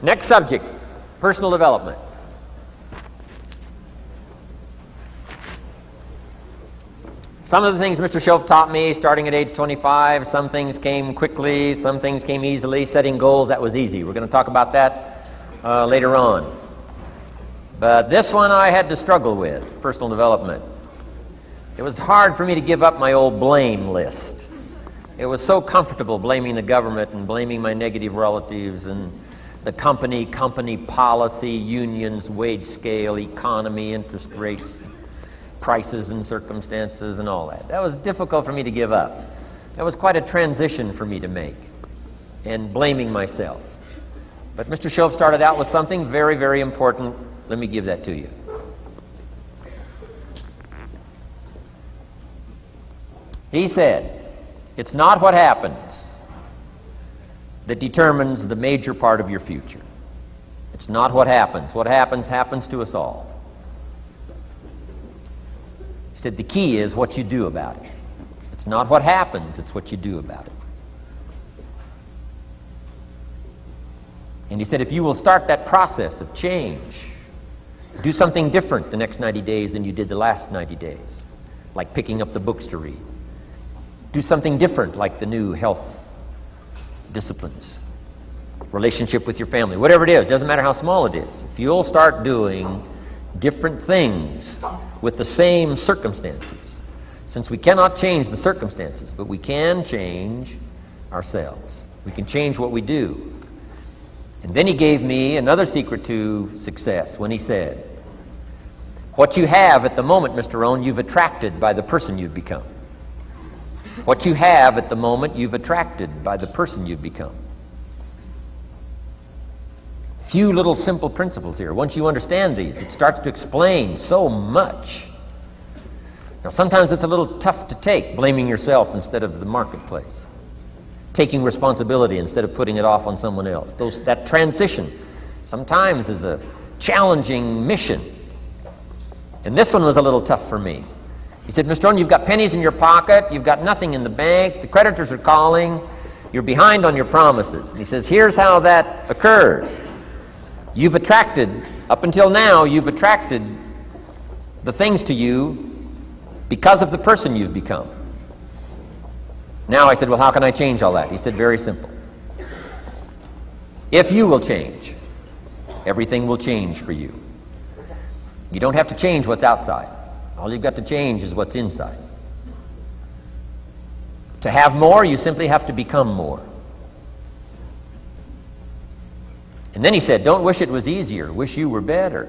Next subject, personal development. Some of the things Mr. Shoaff taught me starting at age 25, some things came quickly, some things came easily. Setting goals, that was easy. We're going to talk about that later on. But this one I had to struggle with, personal development. It was hard for me to give up my old blame list. It was so comfortable blaming the government and blaming my negative relatives and the company policy, unions, wage scale, economy, interest rates, prices and circumstances and all that. That was difficult for me to give up. That was quite a transition for me to make, and blaming myself. But Mr. Shoaff started out with something very, very important. Let me give that to you. He said, it's not what happens that determines the major part of your future. It's not what happens. What happens, happens to us all. He said the key is what you do about it. It's not what happens, it's what you do about it. And he said if you will start that process of change, do something different the next 90 days than you did the last 90 days, like picking up the books to read. Do something different like the new health disciplines, relationship with your family, whatever it is, doesn't matter how small it is. If you'll start doing different things with the same circumstances, since we cannot change the circumstances, but we can change ourselves. We can change what we do. And then he gave me another secret to success when he said, what you have at the moment, Mr. Rohn, you've attracted by the person you've become. What you have at the moment, you've attracted by the person you've become. Few little simple principles here. Once you understand these, it starts to explain so much. Now, sometimes it's a little tough to take, blaming yourself instead of the marketplace, taking responsibility instead of putting it off on someone else. That transition sometimes is a challenging mission. And this one was a little tough for me. He said, Mr. Rohn, you've got pennies in your pocket, you've got nothing in the bank, the creditors are calling, you're behind on your promises. And he says, here's how that occurs. You've attracted, up until now, you've attracted the things to you because of the person you've become. Now I said, well, how can I change all that? He said, very simple. If you will change, everything will change for you. You don't have to change what's outside. All you've got to change is what's inside. To have more, you simply have to become more. And then he said, don't wish it was easier, wish you were better.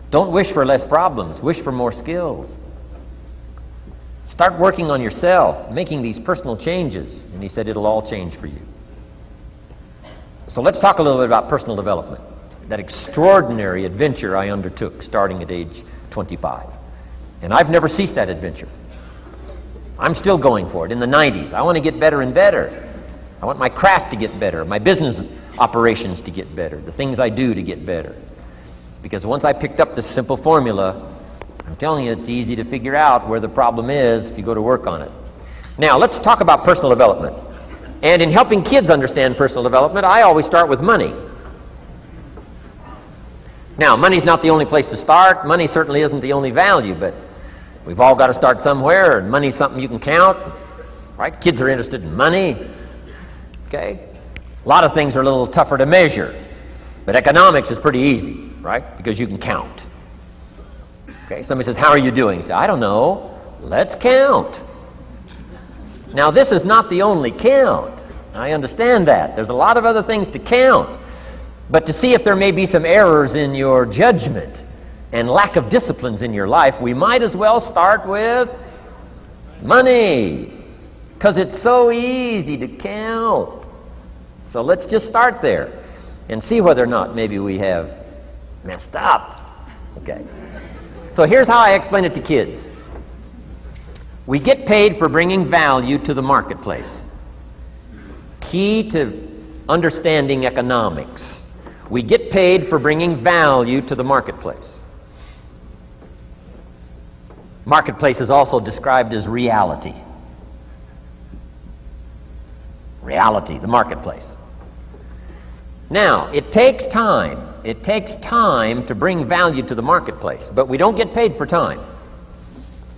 Don't wish for less problems, wish for more skills. Start working on yourself, making these personal changes. And he said, it'll all change for you. So let's talk a little bit about personal development. That extraordinary adventure I undertook starting at age 25. And I've never ceased that adventure. I'm still going for it in the 90s. I want to get better and better. I want my craft to get better, my business operations to get better, the things I do to get better. Because once I picked up this simple formula, I'm telling you, it's easy to figure out where the problem is if you go to work on it. Now, let's talk about personal development. And in helping kids understand personal development, I always start with money. Now, money's not the only place to start. Money certainly isn't the only value, but we've all got to start somewhere, and money's something you can count, right? Kids are interested in money, okay? A lot of things are a little tougher to measure, but economics is pretty easy, right? Because you can count. Okay, somebody says, how are you doing? You say, I don't know. Let's count. Now, this is not the only count. I understand that. There's a lot of other things to count. But to see if there may be some errors in your judgment and lack of disciplines in your life, we might as well start with money, because it's so easy to count. So let's just start there and see whether or not maybe we have messed up. Okay. So here's how I explain it to kids. We get paid for bringing value to the marketplace. Key to understanding economics. We get paid for bringing value to the marketplace. Marketplace is also described as reality. Reality, the marketplace. Now, it takes time. It takes time to bring value to the marketplace, but we don't get paid for time.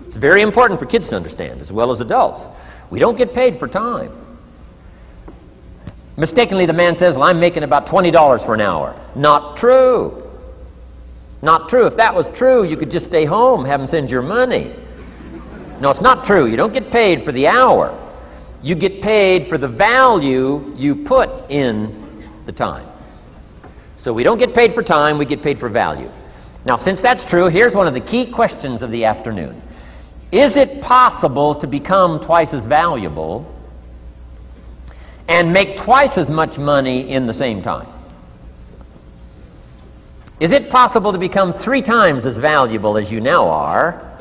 It's very important for kids to understand, as well as adults. We don't get paid for time. Mistakenly, the man says, well, I'm making about $20 for an hour. Not true. Not true. If that was true, you could just stay home, have them send your money. No, it's not true. You don't get paid for the hour. You get paid for the value you put in the time. So we don't get paid for time, we get paid for value. Now, since that's true, here's one of the key questions of the afternoon. Is it possible to become twice as valuable and make twice as much money in the same time? Is it possible to become 3 times as valuable as you now are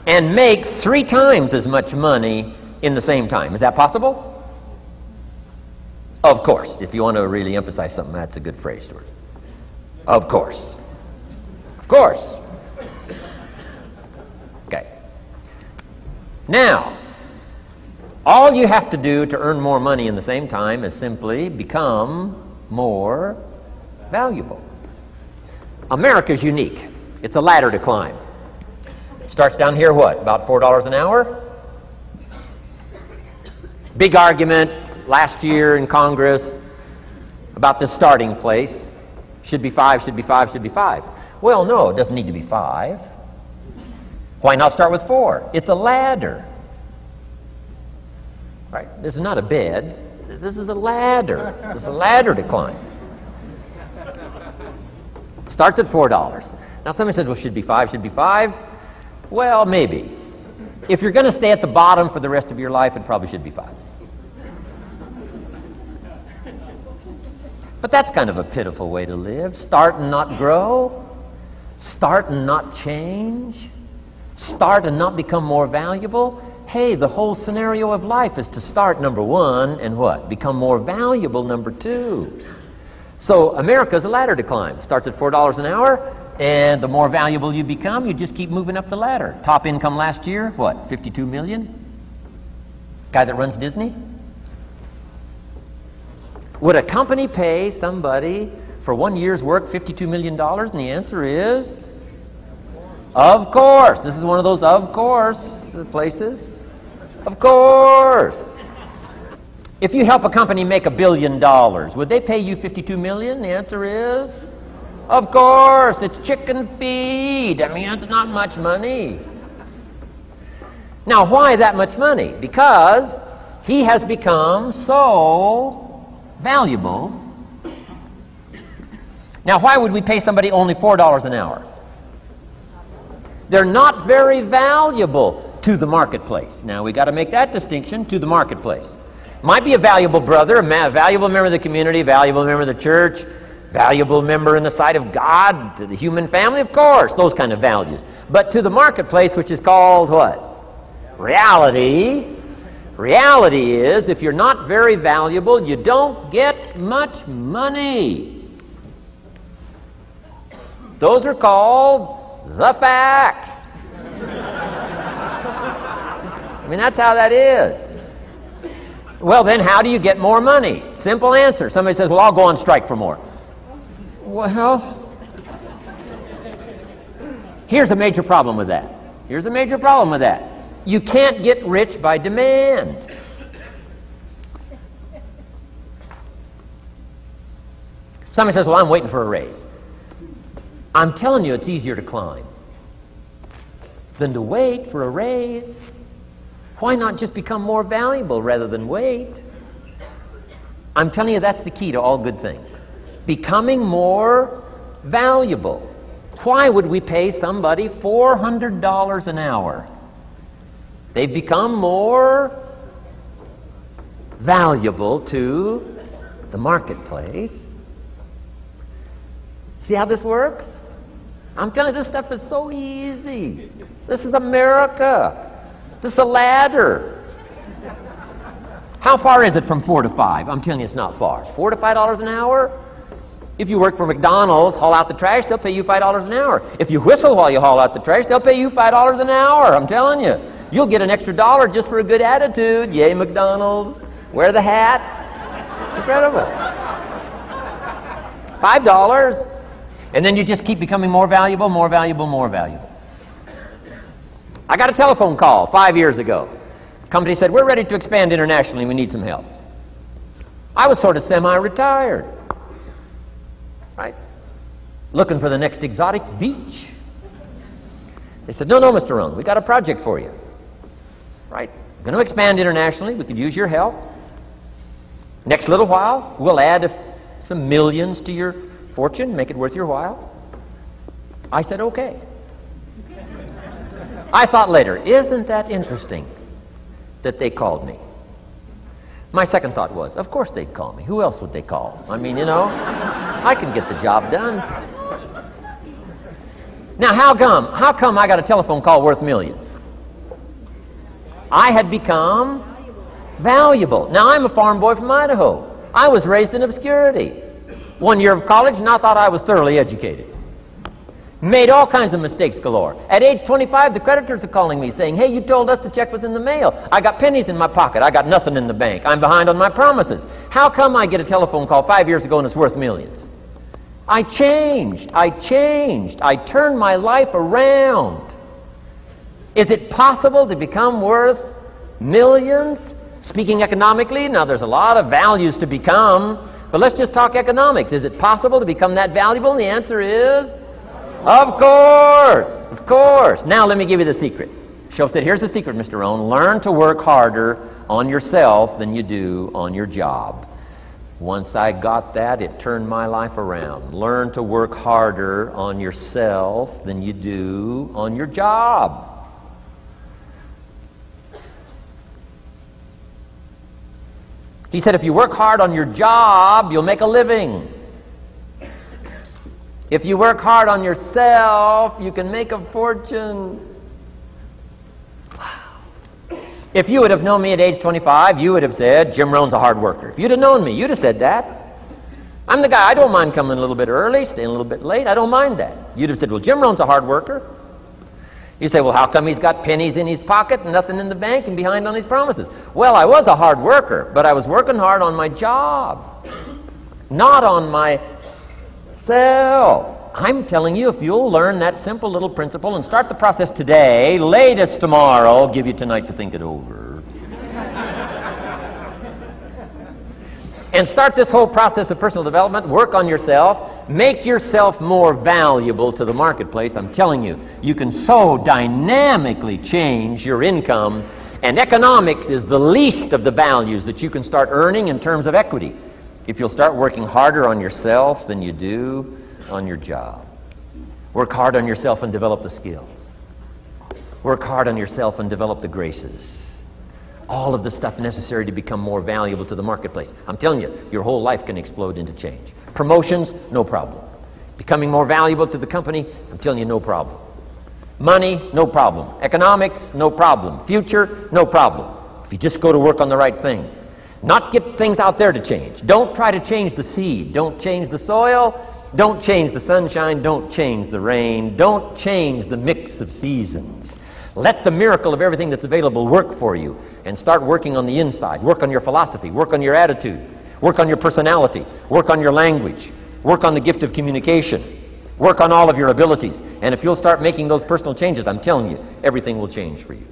and make 3 times as much money in the same time? Is that possible? Of course. If you want to really emphasize something, that's a good phrase, Stuart. Of course. Of course. Okay. Now, all you have to do to earn more money in the same time is simply become more valuable. America's unique. It's a ladder to climb. Starts down here, what, about $4 an hour? Big argument last year in Congress about the starting place. Should be 5, should be 5, should be 5. Well, no, it doesn't need to be 5. Why not start with 4? It's a ladder. Right? This is not a bed. This is a ladder. This is a ladder to climb. Starts at $4. Now somebody says, well, should be 5, should be 5. Well, maybe. If you're going to stay at the bottom for the rest of your life, it probably should be 5. But that's kind of a pitiful way to live. Start and not grow. Start and not change. Start and not become more valuable. Hey, the whole scenario of life is to start, number 1, and what? Become more valuable, number 2. So America's a ladder to climb. Starts at $4 an hour, and the more valuable you become, you just keep moving up the ladder. Top income last year, what, 52 million? Guy that runs Disney? Would a company pay somebody for 1 year's work $52 million? And the answer is, of course. This is one of those of course places. Of course. If you help a company make $1 billion, would they pay you $52 million? The answer is, of course. It's chicken feed. I mean, it's not much money. Now, why that much money? Because he has become so valuable. Now, why would we pay somebody only $4 an hour? They're not very valuable to the marketplace. Now, we got to make that distinction, to the marketplace. Might be a valuable brother, a valuable member of the community, valuable member of the church, valuable member in the sight of God, to the human family, of course, those kind of values. But to the marketplace, which is called what? Reality. Reality is, if you're not very valuable, you don't get much money. Those are called the facts. I mean, that's how that is. Well, then how do you get more money? Simple answer. Somebody says, well, I'll go on strike for more. Well, here's a major problem with that. Here's a major problem with that. You can't get rich by demand. Somebody says, well, I'm waiting for a raise. I'm telling you, it's easier to climb than to wait for a raise. Why not just become more valuable rather than wait? I'm telling you, that's the key to all good things. Becoming more valuable. Why would we pay somebody $400 an hour? They've become more valuable to the marketplace. See how this works? I'm telling you, this stuff is so easy. This is America. This is a ladder. How far is it from 4 to 5? I'm telling you, it's not far. $4 to $5 an hour? If you work for McDonald's, haul out the trash, they'll pay you $5 an hour. If you whistle while you haul out the trash, they'll pay you $5 an hour. I'm telling you. You'll get an extra $1 just for a good attitude. Yay, McDonald's. Wear the hat. It's incredible. $5. And then you just keep becoming more valuable, more valuable, more valuable. I got a telephone call 5 years ago. The company said, we're ready to expand internationally. We need some help. I was sort of semi-retired, right? Looking for the next exotic beach. They said, no, Mr. Rohn, we got a project for you, right? We're going to expand internationally. We could use your help. Next little while, we'll add some millions to your fortune, make it worth your while. I said, okay. I thought later, isn't that interesting that they called me? My second thought was, of course they'd call me. Who else would they call? I mean, you know, I can get the job done. Now, how come I got a telephone call worth millions? I had become valuable. Now, I'm a farm boy from Idaho. I was raised in obscurity. 1 year of college, and I thought I was thoroughly educated. Made all kinds of mistakes galore. At age 25, the creditors are calling me saying, hey, you told us the check was in the mail. I got pennies in my pocket. I got nothing in the bank. I'm behind on my promises. How come I get a telephone call 5 years ago and it's worth millions? I changed. I turned my life around. Is it possible to become worth millions? Speaking economically, now there's a lot of values to become, but let's just talk economics. Is it possible to become that valuable? And the answer is, of course. Now let me give you the secret. Shoaff said, here's the secret, Mr. Rohn. Learn to work harder on yourself than you do on your job. Once I got that, it turned my life around. Learn to work harder on yourself than you do on your job. He said, if you work hard on your job, you'll make a living. If you work hard on yourself, you can make a fortune. Wow. If you would have known me at age 25, you would have said, Jim Rohn's a hard worker. If you'd have known me, you'd have said that. I'm the guy, I don't mind coming a little bit early, staying a little bit late. I don't mind that. You'd have said, well, Jim Rohn's a hard worker. You say, well, how come he's got pennies in his pocket and nothing in the bank and behind on his promises? Well, I was a hard worker, but I was working hard on my job, not on myself. I'm telling you, if you'll learn that simple little principle and start the process today, latest tomorrow, I'll give you tonight to think it over. And start this whole process of personal development, work on yourself, make yourself more valuable to the marketplace. I'm telling you, you can so dynamically change your income, and economics is the least of the values that you can start earning in terms of equity if you'll start working harder on yourself than you do on your job. Work hard on yourself and develop the skills. Work hard on yourself and develop the graces. All of the stuff necessary to become more valuable to the marketplace. I'm telling you, your whole life can explode into change. Promotions, no problem. Becoming more valuable to the company, I'm telling you, no problem. Money, no problem. Economics, no problem. Future, no problem. If you just go to work on the right thing. Not get things out there to change. Don't try to change the seed. Don't change the soil. Don't change the sunshine. Don't change the rain. Don't change the mix of seasons. Let the miracle of everything that's available work for you, and start working on the inside. Work on your philosophy. Work on your attitude. Work on your personality. Work on your language. Work on the gift of communication. Work on all of your abilities. And if you'll start making those personal changes, I'm telling you, everything will change for you.